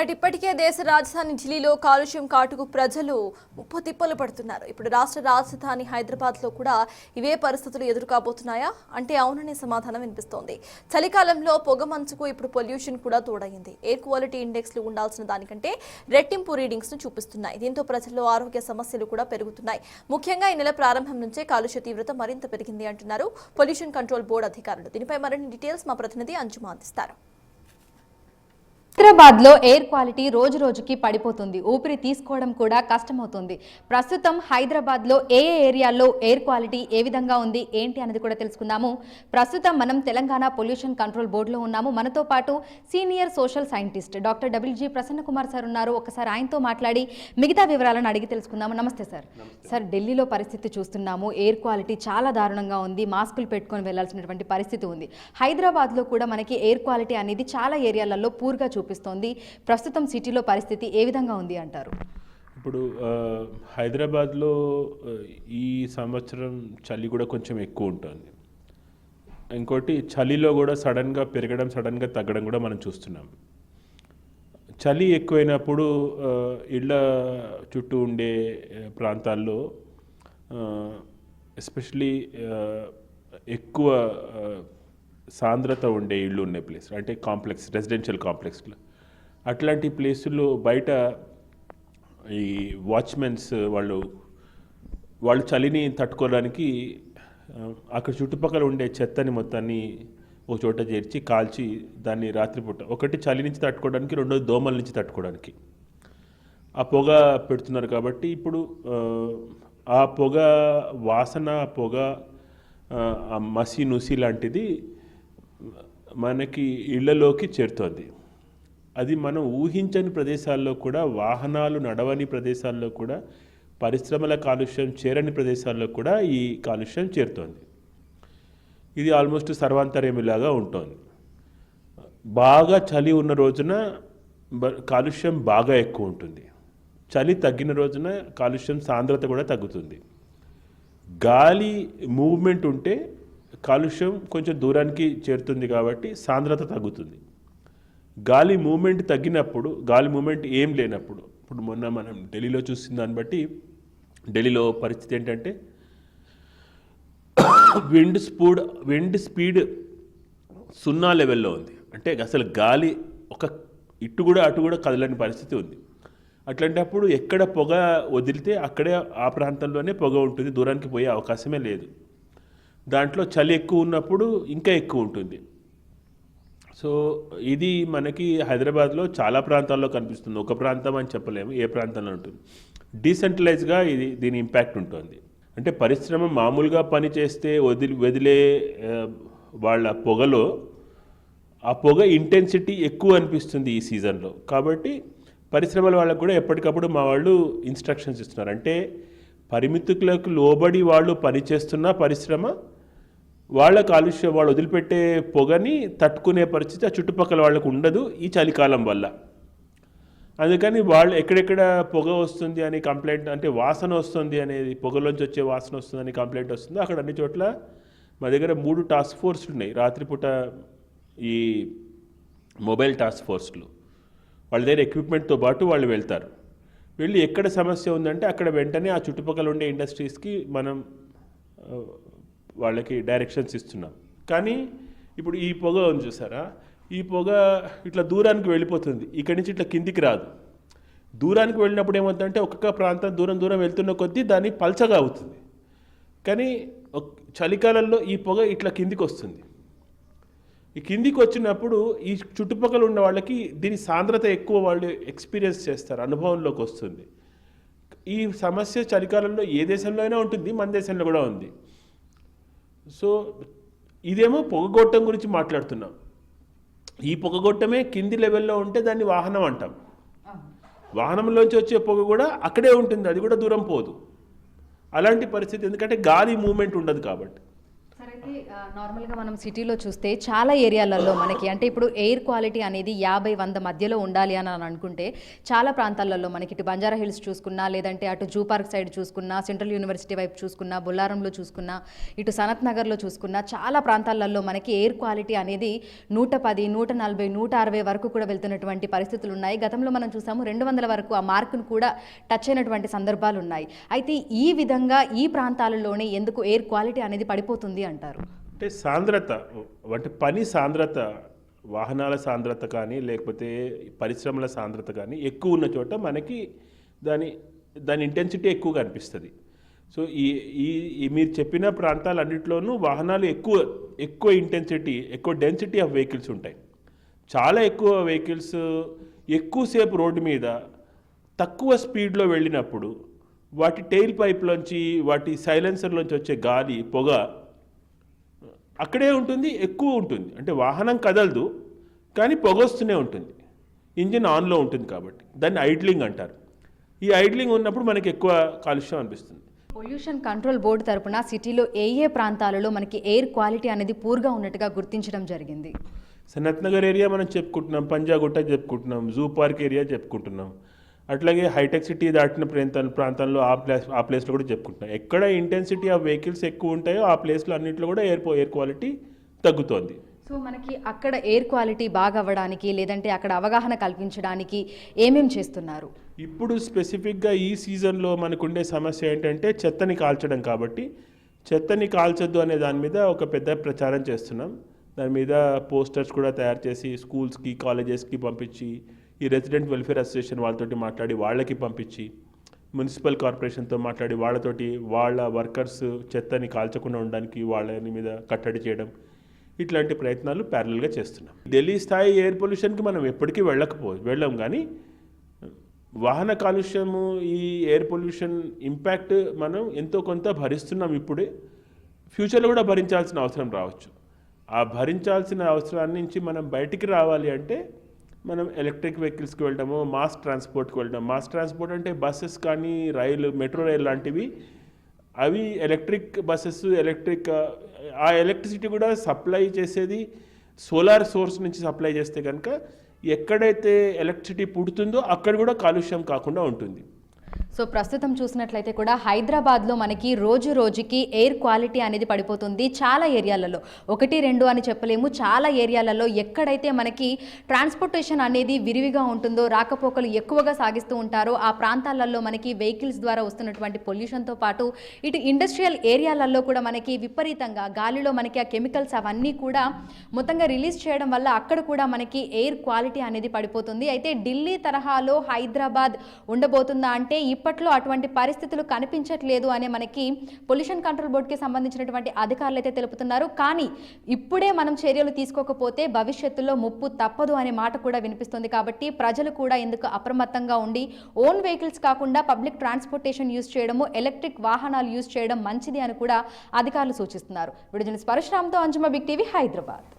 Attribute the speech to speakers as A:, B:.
A: Right ఇప్పటికే దేశ రాజధాని ఢిల్లీలో కాలుష్యం కాటుకు ప్రజలు ముప్పుతిప్పలు పడుతున్నారు. ఇప్పుడు రాష్ట్ర రాజధాని హైదరాబాద్లో కూడా ఇవే పరిస్థితులు ఎదురుకాబోతున్నాయా అంటే అవుననే సమాధానం వినిపిస్తోంది. చలికాలంలో పొగ మంచుకు ఇప్పుడు పొల్యూషన్ కూడా తోడైంది. ఎయిర్ క్వాలిటీ ఇండెక్స్లు ఉండాల్సిన దానికంటే రెట్టింపు రీడింగ్స్ ను చూపిస్తున్నాయి. దీంతో ప్రజల్లో ఆరోగ్య సమస్యలు కూడా పెరుగుతున్నాయి. ముఖ్యంగా ఈ నెల ప్రారంభం నుంచే కాలుష్య తీవ్రత మరింత పెరిగింది అంటున్నారు పొల్యూషన్ కంట్రోల్ బోర్డు అధికారులు. దీనిపై మరిన్ని డీటెయిల్స్ మా ప్రతినిధి అంజుమ అందిస్తారు.
B: హైదరాబాద్లో ఎయిర్ క్వాలిటీ రోజు రోజుకి పడిపోతుంది. ఊపిరి తీసుకోవడం కూడా కష్టమవుతుంది. ప్రస్తుతం హైదరాబాద్లో ఏ ఏరియాల్లో ఎయిర్ క్వాలిటీ ఏ విధంగా ఉంది ఏంటి అనేది కూడా తెలుసుకుందాము. ప్రస్తుతం మనం తెలంగాణ పొల్యూషన్ కంట్రోల్ బోర్డులో ఉన్నాము. మనతో పాటు senior social scientist doctor WG Prasanna Kumar sir ఉన్నారు. ఒకసారి ఆయనతో మాట్లాడి మిగతా వివరాలను అడిగి తెలుసుకుందాము. నమస్తే సార్. సార్, ఢిల్లీలో పరిస్థితి చూస్తున్నాము. ఎయిర్ క్వాలిటీ చాలా దారుణంగా ఉంది. మాస్కులు పెట్టుకొని వెళ్లాల్సినటువంటి పరిస్థితి ఉంది. హైదరాబాద్లో కూడా మనకి ఎయిర్ క్వాలిటీ అనేది చాలా ఏరియాలలో పూర్గా చూపిస్తుంది. ప్రస్తుతం సిటీలో పరిస్థితి ఏ విధంగా ఉంది అంటారు?
C: ఇప్పుడు హైదరాబాద్లో ఈ సంవత్సరం చలి కూడా కొంచెం ఎక్కువ ఉంటుంది. ఇంకోటి చలిలో కూడా సడన్గా పెరగడం సడన్గా తగ్గడం కూడా మనం చూస్తున్నాం. చలి ఎక్కువైనప్పుడు ఇళ్ళ చుట్టూ ఉండే ప్రాంతాల్లో ఎస్పెషలీ ఎక్కువ సాంద్రత ఉండే ఇళ్ళు ఉండే ప్లేస్ అంటే కాంప్లెక్స్ రెసిడెన్షియల్ కాంప్లెక్స్లో అట్లాంటి ప్లేసుల్లో బయట ఈ వాచ్మెన్స్ వాళ్ళు చలిని తట్టుకోవడానికి అక్కడ చుట్టుపక్కల ఉండే చెత్తని మొత్తాన్ని ఒక చోట చేర్చి కాల్చి దాన్ని రాత్రిపూట ఒకటి చలి నుంచి తట్టుకోవడానికి, రెండోది దోమల నుంచి తట్టుకోవడానికి ఆ పొగ పెడుతున్నారు. కాబట్టి ఇప్పుడు ఆ పొగ వాసన, పొగ మసి నుసి లాంటిది మనకి ఇళ్లలోకి చేరుతోంది. అది మనం ఊహించని ప్రదేశాల్లో కూడా, వాహనాలు నడవని ప్రదేశాల్లో కూడా, పరిశ్రమల కాలుష్యం చేరని ప్రదేశాల్లో కూడా ఈ కాలుష్యం చేరుతోంది. ఇది ఆల్మోస్ట్ సర్వాంతర్యమిలాగా ఉంటుంది. బాగా చలి ఉన్న రోజున కాలుష్యం బాగా ఎక్కువ ఉంటుంది. చలి తగ్గిన రోజున కాలుష్యం సాంద్రత కూడా తగ్గుతుంది. గాలి మూవ్మెంట్ ఉంటే కాలుష్యం కొంచెం దూరానికి చేరుతుంది కాబట్టి సాంద్రత తగ్గుతుంది. గాలి మూమెంట్ తగ్గినప్పుడు, గాలి మూమెంట్ ఏం లేనప్పుడు, ఇప్పుడు మొన్న మనం ఢిల్లీలో చూసిన దాన్ని బట్టి ఢిల్లీలో పరిస్థితి ఏంటంటే విండ్ స్పీడ్ 0 లెవెల్లో ఉంది. అంటే అసలు గాలి ఒక ఇటు కూడా అటు కూడా కదలని పరిస్థితి ఉంది. అట్లాంటప్పుడు ఎక్కడ పొగ వదిలితే అక్కడే ఆ ప్రాంతంలోనే పొగ ఉంటుంది, దూరానికి పోయే అవకాశమే లేదు. దాంట్లో చలి ఎక్కువ ఉన్నప్పుడు ఇంకా ఎక్కువ ఉంటుంది. సో ఇది మనకి హైదరాబాద్లో చాలా ప్రాంతాల్లో కనిపిస్తుంది. ఒక ప్రాంతం అని చెప్పలేము, ఏ ప్రాంతంలో ఉంటుంది. డీసెంట్రలైజ్గా దీని ఇంపాక్ట్ ఉంటుంది. అంటే పరిశ్రమ మామూలుగా పని చేస్తే వదిలే వాళ్ళ పొగలో ఆ పొగ ఇంటెన్సిటీ ఎక్కువ అనిపిస్తుంది ఈ సీజన్లో. కాబట్టి పరిశ్రమల వాళ్ళకు కూడా ఎప్పటికప్పుడు మా వాళ్ళు ఇన్స్ట్రక్షన్స్ ఇస్తున్నారు. అంటే పరిమితులకు లోబడి వాళ్ళు పనిచేస్తున్న పరిశ్రమ వాళ్ళ కాలుష్యం, వాళ్ళు వదిలిపెట్టే పొగని తట్టుకునే పరిస్థితి ఆ చుట్టుపక్కల వాళ్ళకు ఉండదు ఈ చలికాలం వల్ల. అందుకని వాళ్ళు ఎక్కడెక్కడ పొగ వస్తుంది అని కంప్లైంట్, అంటే వాసన వస్తుంది అనేది, పొగలోంచి వచ్చే వాసన వస్తుందని కంప్లైంట్ వస్తుంది, అక్కడ అన్ని చోట్ల మా దగ్గర 3 టాస్క్ ఫోర్స్లు ఉన్నాయి. రాత్రిపూట ఈ మొబైల్ టాస్క్ ఫోర్స్లు వాళ్ళ దగ్గర ఎక్విప్మెంట్తో పాటు వాళ్ళు వెళ్తారు. వెళ్ళి ఎక్కడ సమస్య ఉందంటే అక్కడ వెంటనే ఆ చుట్టుపక్కల ఉండే ఇండస్ట్రీస్కి మనం వాళ్ళకి డైరెక్షన్స్ ఇస్తున్నాం. కానీ ఇప్పుడు ఈ పొగ ఉంది చూసారా, ఈ పొగ ఇట్లా దూరానికి వెళ్ళిపోతుంది, ఇక్కడి నుంచి ఇట్లా కిందికి రాదు. దూరానికి వెళ్ళినప్పుడు ఏమవుతుందంటే ఒక్కొక్క ప్రాంతం దూరం వెళ్తున్న కొద్దీ దాన్ని పల్చగా అవుతుంది. కానీ చలికాలంలో ఈ పొగ ఇట్లా కిందికి వస్తుంది. ఈ కిందికి వచ్చినప్పుడు ఈ చుట్టుపక్కల ఉన్న వాళ్ళకి దీని సాంద్రత ఎక్కువ వాళ్ళు ఎక్స్పీరియన్స్ చేస్తారు, అనుభవంలోకి వస్తుంది. ఈ సమస్య చలికాలంలో ఏ దేశంలో అయినా ఉంటుంది, మన దేశంలో కూడా ఉంది. సో ఇదేమో పొగగొట్టం గురించి మాట్లాడుతున్నాం. ఈ పొగగొట్టమే కింది లెవెల్లో ఉంటే దాన్ని వాహనం అంటాం. వాహనంలోంచి వచ్చే పొగ కూడా అక్కడే ఉంటుంది, అది కూడా దూరం పోదు. అలాంటి పరిస్థితి, ఎందుకంటే గాలి మూమెంట్ ఉండదు కాబట్టి.
B: సరే, అయితే నార్మల్గా మనం సిటీలో చూస్తే చాలా ఏరియాలలో మనకి అంటే ఇప్పుడు ఎయిర్ క్వాలిటీ అనేది 50-100 మధ్యలో ఉండాలి అని అనుకుంటే చాలా ప్రాంతాలలో మనకి ఇటు బంజారా హిల్స్ చూసుకున్నా, లేదంటే అటు జూ పార్క్ సైడ్ చూసుకున్నా, సెంట్రల్ యూనివర్సిటీ వైపు చూసుకున్నా, బొల్లారంలో చూసుకున్నా, ఇటు సనత్ నగర్లో చూసుకున్నా చాలా ప్రాంతాలలో మనకి ఎయిర్ క్వాలిటీ అనేది 110, 140, 160 వరకు కూడా వెళ్తున్నటువంటి పరిస్థితులు ఉన్నాయి. గతంలో మనం చూసాము 200 వరకు ఆ మార్కును కూడా టచ్ అయినటువంటి సందర్భాలు ఉన్నాయి. అయితే ఈ విధంగా ఈ ప్రాంతాలలోనే ఎందుకు ఎయిర్ క్వాలిటీ అనేది పడిపోతుంది అంటారు?
C: అంటే సాంద్రత, అంటే పని సాంద్రత, వాహనాల సాంద్రత కానీ లేకపోతే పరిశ్రమల సాంద్రత కానీ ఎక్కువ ఉన్న చోట మనకి దాని ఇంటెన్సిటీ ఎక్కువగా అనిపిస్తుంది. సో ఈ మీరు చెప్పిన ప్రాంతాలన్నింటిలోనూ వాహనాలు ఎక్కువ ఇంటెన్సిటీ, ఎక్కువ డెన్సిటీ ఆఫ్ వెహికల్స్ ఉంటాయి. చాలా ఎక్కువ వెహికల్స్ ఎక్కువసేపు రోడ్డు మీద తక్కువ స్పీడ్లో వెళ్ళినప్పుడు వాటి టెయిల్ పైప్లోంచి, వాటి సైలెన్సర్లోంచి వచ్చే గాలి, పొగ అక్కడే ఉంటుంది, ఎక్కువ ఉంటుంది. అంటే వాహనం కదలదు కానీ పొగ వస్తూనే ఉంటుంది, ఇంజిన్ ఆన్లో ఉంటుంది కాబట్టి. దాన్ని ఐడ్లింగ్ అంటారు. ఈ ఐడ్లింగ్ ఉన్నప్పుడు మనకి ఎక్కువ కాలుష్యం అనిపిస్తుంది.
B: పొల్యూషన్ కంట్రోల్ బోర్డు తరపున సిటీలో ఏ ప్రాంతాలలో మనకి ఎయిర్ క్వాలిటీ అనేది పూర్గా ఉన్నట్టుగా గుర్తించడం జరిగింది?
C: సనత్ నగర్ ఏరియా మనం చెప్పుకుంటున్నాం, పంజాగుట్ట చెప్పుకుంటున్నాం, జూ పార్క్ ఏరియా చెప్పుకుంటున్నాం, అట్లాగే హైటెక్ సిటీ దాటిన ప్రాంతంలో ఆ ప్లేస్లో కూడా చెప్పుకుంటున్నాం. ఎక్కడ ఇంటెన్సిటీ ఆఫ్ వెహికల్స్ ఎక్కువ ఉంటాయో ఆ ప్లేస్లో అన్నింటిలో కూడా ఎయిర్ క్వాలిటీ తగ్గుతోంది.
B: సో మనకి అక్కడ ఎయిర్ క్వాలిటీ బాగా అవ్వడానికి, లేదంటే అక్కడ అవగాహన కల్పించడానికి ఏమేం చేస్తున్నారు?
C: ఇప్పుడు స్పెసిఫిక్గా ఈ సీజన్లో మనకుండే సమస్య ఏంటంటే చెత్తని కాల్చడం. కాబట్టి చెత్తని కాల్చొద్దు అనే దాని మీద ఒక పెద్ద ప్రచారం చేస్తున్నాం. దాని మీద పోస్టర్స్ కూడా తయారు చేసి స్కూల్స్కి, కాలేజెస్కి పంపించి, ఈ రెసిడెంట్ వెల్ఫేర్ అసోసియేషన్ వాళ్ళతోటి మాట్లాడి వాళ్ళకి పంపించి, మున్సిపల్ కార్పొరేషన్తో మాట్లాడి వాళ్ళతోటి వాళ్ళ వర్కర్స్ చెత్తని కాల్చకుండా ఉండడానికి వాళ్ళని మీద కట్టడి చేయడం, ఇట్లాంటి ప్రయత్నాలు ప్యారలల్గా చేస్తున్నాం. ఢిల్లీ స్థాయి ఎయిర్ పొల్యూషన్కి మనం ఎప్పటికీ వెళ్ళాం కానీ వాహన కాలుష్యము, ఈ ఎయిర్ పొల్యూషన్ ఇంపాక్ట్ మనం ఎంతో కొంత భరిస్తున్నాం ఇప్పుడే. ఫ్యూచర్లో కూడా భరించాల్సిన అవసరం రావచ్చు. ఆ భరించాల్సిన అవసరాన్ని నుంచి మనం బయటికి రావాలి అంటే మనం ఎలక్ట్రిక్ వెహికల్స్కి వెళ్ళడము, మాస్ ట్రాన్స్పోర్ట్కి వెళ్ళడం. మాస్ ట్రాన్స్పోర్ట్ అంటే బస్సెస్ కానీ, మెట్రో రైలు లాంటివి. అవి ఎలక్ట్రిక్ బస్సెస్, ఆ ఎలక్ట్రిసిటీ కూడా సప్లై చేసేది సోలార్ సోర్స్ నుంచి సప్లై చేస్తే కనుక ఎక్కడైతే ఎలక్ట్రిసిటీ పుడుతుందో అక్కడ కూడా కాలుష్యం కాకుండా ఉంటుంది.
B: సో ప్రస్తుతం చూసినట్లయితే కూడా హైదరాబాద్లో మనకి రోజు రోజుకి ఎయిర్ క్వాలిటీ అనేది పడిపోతుంది. చాలా ఏరియాలలో, 1-2 అని చెప్పలేము, చాలా ఏరియాలలో ఎక్కడైతే మనకి ట్రాన్స్పోర్టేషన్ అనేది విరివిగా ఉంటుందో, రాకపోకలు ఎక్కువగా సాగిస్తూ ఉంటారో ఆ ప్రాంతాలలో మనకి వెహికల్స్ ద్వారా వస్తున్నటువంటి పొల్యూషన్తో పాటు ఇటు ఇండస్ట్రియల్ ఏరియాలలో కూడా మనకి విపరీతంగా గాలిలో మనకి ఆ కెమికల్స్ అవన్నీ కూడా మొత్తంగా రిలీజ్ చేయడం వల్ల అక్కడ కూడా మనకి ఎయిర్ క్వాలిటీ అనేది పడిపోతుంది. అయితే ఢిల్లీ తరహాలో హైదరాబాద్ ఉండబోతుందా అంటే ఇప్పట్లో అటువంటి పరిస్థితులు కనిపించట్లేదు అనే మనకి పొల్యూషన్ కంట్రోల్ బోర్డుకి సంబంధించినటువంటి అధికారులు అయితే తెలుపుతున్నారు. కానీ ఇప్పుడే మనం చర్యలు తీసుకోకపోతే భవిష్యత్తులో ముప్పు తప్పదు అనే మాట కూడా వినిపిస్తుంది. కాబట్టి ప్రజలు కూడా ఎందుకు అప్రమత్తంగా ఉండి ఓన్ వెహికల్స్ కాకుండా పబ్లిక్ ట్రాన్స్పోర్టేషన్ యూజ్ చేయడము, ఎలక్ట్రిక్ వాహనాలు యూజ్ చేయడం మంచిది అని కూడా అధికారులు సూచిస్తున్నారు. వీడియో జర్నలిస్ట్ పరశురామ్తో అంజుమ, బిగ్ టీవీ, హైదరాబాద్.